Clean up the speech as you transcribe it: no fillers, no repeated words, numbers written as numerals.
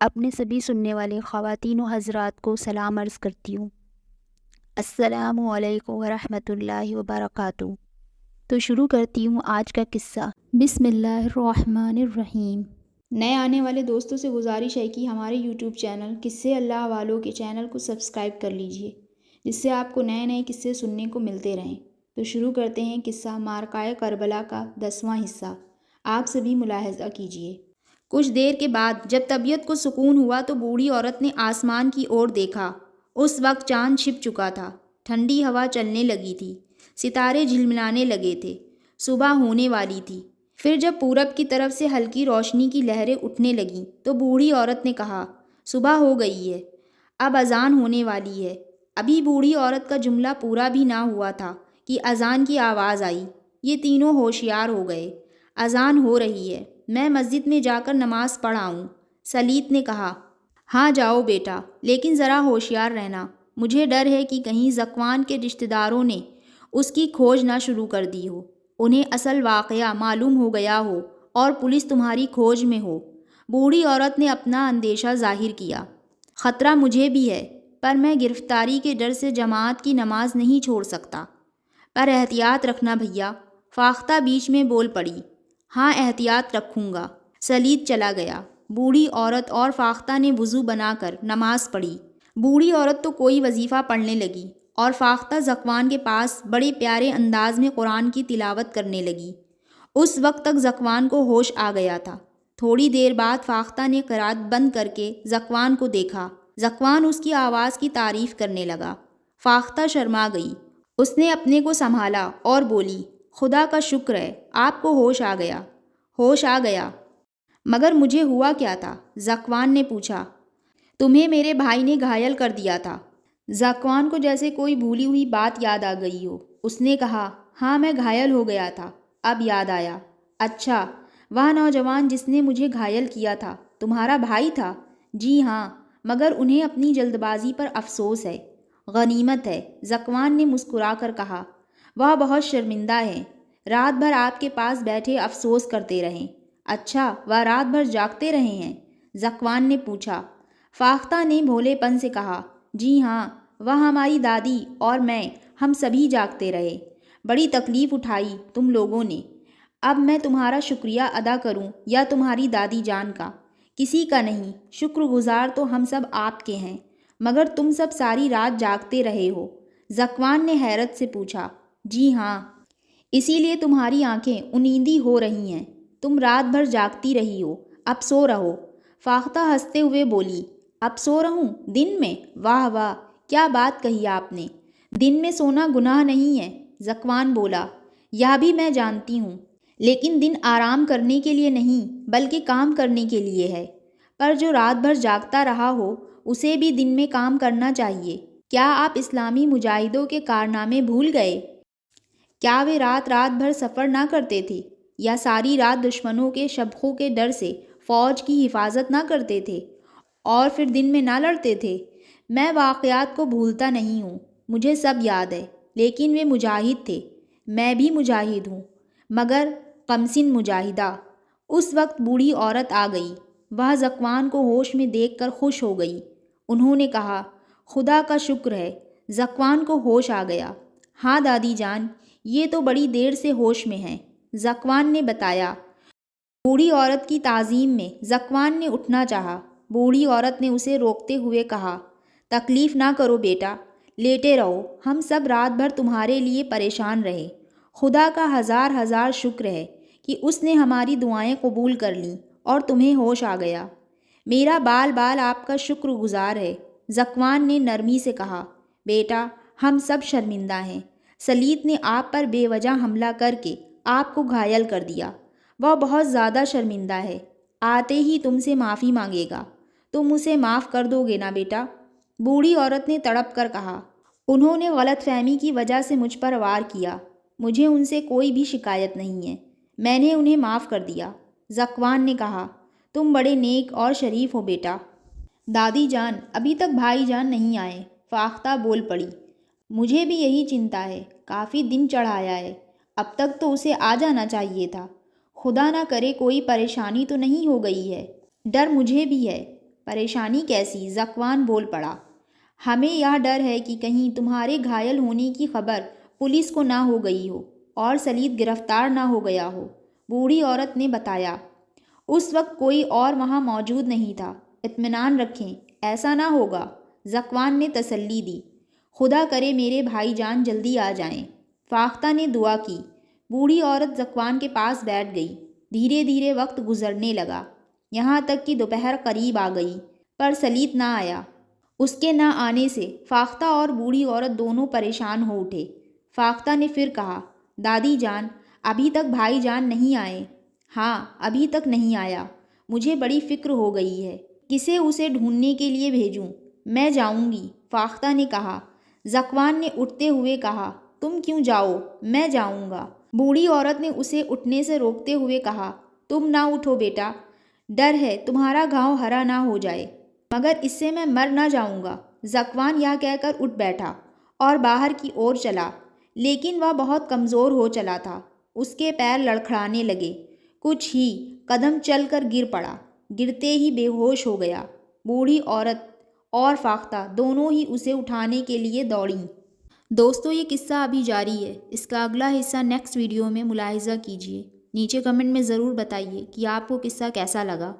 اپنے سبھی سننے والے خواتین و حضرات کو سلام عرض کرتی ہوں۔ السلام علیکم ورحمۃ اللہ وبرکاتہ۔ تو شروع کرتی ہوں آج کا قصہ۔ بسم اللہ الرحمن الرحیم۔ نئے آنے والے دوستوں سے گزارش ہے کہ ہمارے یوٹیوب چینل قصے اللہ والوں کے چینل کو سبسکرائب کر لیجئے، جس سے آپ کو نئے نئے قصے سننے کو ملتے رہیں۔ تو شروع کرتے ہیں قصہ معرکہ کربلا کا 10واں حصہ۔ آپ سبھی ملاحظہ کیجئے۔ کچھ دیر کے بعد جب طبیعت کو سکون ہوا تو بوڑھی عورت نے آسمان کی اور دیکھا۔ اس وقت چاند چھپ چکا تھا، ٹھنڈی ہوا چلنے لگی تھی، ستارے جھلملانے لگے تھے، صبح ہونے والی تھی۔ پھر جب پورب کی طرف سے ہلکی روشنی کی لہریں اٹھنے لگیں تو بوڑھی عورت نے کہا، صبح ہو گئی ہے، اب اذان ہونے والی ہے۔ ابھی بوڑھی عورت کا جملہ پورا بھی نہ ہوا تھا کہ اذان کی آواز آئی۔ یہ تینوں ہوشیار ہو گئے۔ اذان ہو رہی ہے، میں مسجد میں جا کر نماز پڑھ آؤں۔ سلیط نے کہا، ہاں جاؤ بیٹا، لیکن ذرا ہوشیار رہنا۔ مجھے ڈر ہے کہ کہیں ذکوان کے رشتہ داروں نے اس کی کھوج نہ شروع کر دی ہو، انہیں اصل واقعہ معلوم ہو گیا ہو اور پولیس تمہاری کھوج میں ہو۔ بوڑھی عورت نے اپنا اندیشہ ظاہر کیا۔ خطرہ مجھے بھی ہے، پر میں گرفتاری کے ڈر سے جماعت کی نماز نہیں چھوڑ سکتا۔ پر احتیاط رکھنا بھیا، فاختہ بیچ میں بول پڑی۔ ہاں احتیاط رکھوں گا۔ سلیط چلا گیا۔ بوڑھی عورت اور فاختہ نے وضو بنا کر نماز پڑھی۔ بوڑھی عورت تو کوئی وظیفہ پڑھنے لگی اور فاختہ ذکوان کے پاس بڑے پیارے انداز میں قرآن کی تلاوت کرنے لگی۔ اس وقت تک ذکوان کو ہوش آ گیا تھا۔ تھوڑی دیر بعد فاختہ نے قرات بند کر کے ذکوان کو دیکھا۔ ذکوان اس کی آواز کی تعریف کرنے لگا۔ فاختہ شرما گئی۔ اس نے اپنے کو سنبھالا اور بولی، خدا کا شکر ہے، آپ کو ہوش آ گیا۔ ہوش آ گیا، مگر مجھے ہوا کیا تھا؟ ذکوان نے پوچھا۔ تمہیں میرے بھائی نے گھائل کر دیا تھا۔ ذکوان کو جیسے کوئی بھولی ہوئی بات یاد آ گئی ہو۔ اس نے کہا، ہاں میں گھائل ہو گیا تھا، اب یاد آیا۔ اچھا، وہ نوجوان جس نے مجھے گھائل کیا تھا تمہارا بھائی تھا؟ جی ہاں، مگر انہیں اپنی جلد بازی پر افسوس ہے۔ غنیمت ہے، ذکوان نے مسکرا کر کہا۔ وہ بہت شرمندہ ہیں، رات بھر آپ کے پاس بیٹھے افسوس کرتے رہیں۔ اچھا، وہ رات بھر جاگتے رہے ہیں؟ ذکوان نے پوچھا۔ فاختہ نے بھولے پن سے کہا، جی ہاں، وہ ہماری دادی اور میں، ہم سبھی جاگتے رہے۔ بڑی تکلیف اٹھائی تم لوگوں نے۔ اب میں تمہارا شکریہ ادا کروں یا تمہاری دادی جان کا؟ کسی کا نہیں، شکر گزار تو ہم سب آپ کے ہیں، مگر تم سب ساری رات جاگتے رہے ہو؟ ذکوان نے حیرت سے پوچھا۔ جی ہاں، اسی لیے تمہاری آنکھیں اونیندی ہو رہی ہیں، تم رات بھر جاگتی رہی ہو، اب سو رہو۔ فاختہ ہنستے ہوئے بولی، اب سو رہوں دن میں؟ واہ واہ، کیا بات کہی آپ نے، دن میں سونا گناہ نہیں ہے۔ ذکوان بولا، یہ بھی میں جانتی ہوں، لیکن دن آرام کرنے کے لیے نہیں بلکہ کام کرنے کے لیے ہے۔ پر جو رات بھر جاگتا رہا ہو اسے بھی دن میں کام کرنا چاہیے۔ کیا آپ اسلامی مجاہدوں کے کارنامے بھول گئے؟ کیا وہ رات رات بھر سفر نہ کرتے تھے، یا ساری رات دشمنوں کے شبخوں کے ڈر سے فوج کی حفاظت نہ کرتے تھے اور پھر دن میں نہ لڑتے تھے؟ میں واقعات کو بھولتا نہیں ہوں، مجھے سب یاد ہے، لیکن وہ مجاہد تھے، میں بھی مجاہد ہوں، مگر کمسن مجاہدہ۔ اس وقت بوڑھی عورت آ گئی۔ وہ ذکوان کو ہوش میں دیکھ کر خوش ہو گئی۔ انہوں نے کہا، خدا کا شکر ہے، ذکوان کو ہوش آ گیا۔ ہاں دادی جان، یہ تو بڑی دیر سے ہوش میں ہیں، ذکوان نے بتایا۔ بوڑھی عورت کی تعظیم میں ذکوان نے اٹھنا چاہا۔ بوڑھی عورت نے اسے روکتے ہوئے کہا، تکلیف نہ کرو بیٹا، لیٹے رہو، ہم سب رات بھر تمہارے لیے پریشان رہے۔ خدا کا ہزار ہزار شکر ہے کہ اس نے ہماری دعائیں قبول کر لیں اور تمہیں ہوش آ گیا۔ میرا بال بال آپ کا شکر گزار ہے، ذکوان نے نرمی سے کہا۔ بیٹا، ہم سب شرمندہ ہیں، سلیط نے آپ پر بے وجہ حملہ کر کے آپ کو گھائل کر دیا، وہ بہت زیادہ شرمندہ ہے، آتے ہی تم سے معافی مانگے گا، تم اسے معاف کر دو گے نا بیٹا؟ بوڑھی عورت نے تڑپ کر کہا، انہوں نے غلط فہمی کی وجہ سے مجھ پر وار کیا، مجھے ان سے کوئی بھی شکایت نہیں ہے، میں نے انہیں معاف کر دیا۔ ذکوان نے کہا، تم بڑے نیک اور شریف ہو بیٹا۔ دادی جان، ابھی تک بھائی جان نہیں آئے، فاختہ بول پڑی۔ مجھے بھی یہی چنتا ہے، کافی دن چڑھایا ہے، اب تک تو اسے آ جانا چاہیے تھا، خدا نہ کرے کوئی پریشانی تو نہیں ہو گئی ہے، ڈر مجھے بھی ہے، پریشانی کیسی؟ ذکوان بول پڑا۔ ہمیں یہ ڈر ہے کہ کہیں تمہارے گھائل ہونے کی خبر پولیس کو نہ ہو گئی ہو اور سلید گرفتار نہ ہو گیا ہو، بوڑھی عورت نے بتایا۔ اس وقت کوئی اور وہاں موجود نہیں تھا، اطمینان رکھیں، ایسا نہ ہوگا، ذکوان نے تسلی دی۔ خدا کرے میرے بھائی جان جلدی آ جائیں۔ فاختہ نے دعا کی۔ بوڑھی عورت ذکوان کے پاس بیٹھ گئی۔ دھیرے دھیرے وقت گزرنے لگا، یہاں تک کہ دوپہر قریب آ گئی، پر سلید نہ آیا۔ اس کے نہ آنے سے فاختہ اور بوڑھی عورت دونوں پریشان ہو اٹھے۔ فاختہ نے پھر کہا، دادی جان، ابھی تک بھائی جان نہیں آئے؟ ہاں، ابھی تک نہیں آیا۔ مجھے بڑی فکر ہو گئی ہے، کسے اسے ڈھونڈنے کے لیے بھیجوں؟ میں جاؤں گی، فاختہ نے کہا۔ ذکوان نے اٹھتے ہوئے کہا، تم کیوں جاؤ؟ میں جاؤں گا۔ بوڑھی عورت نے اسے اٹھنے سے روکتے ہوئے کہا، تم نہ اٹھو بیٹا، ڈر ہے تمہارا گھاؤ ہرا نہ ہو جائے، مگر اس سے میں مر نہ جاؤں گا۔ ذکوان یہ کہہ کر اٹھ بیٹھا اور باہر کی اور چلا، لیکن وہ بہت کمزور ہو چلا تھا۔ اس کے پیر لڑکھڑانے لگے، کچھ ہی قدم چل کر گر پڑا، گرتے ہی بے ہوش ہو گیا۔ بوڑھی عورت اور فاختہ دونوں ہی اسے اٹھانے کے لیے دوڑیں۔ دوستو، یہ قصہ ابھی جاری ہے، اس کا اگلا حصہ نیکسٹ ویڈیو میں ملاحظہ کیجیے۔ نیچے کمنٹ میں ضرور بتائیے کہ آپ کو قصہ کیسا لگا۔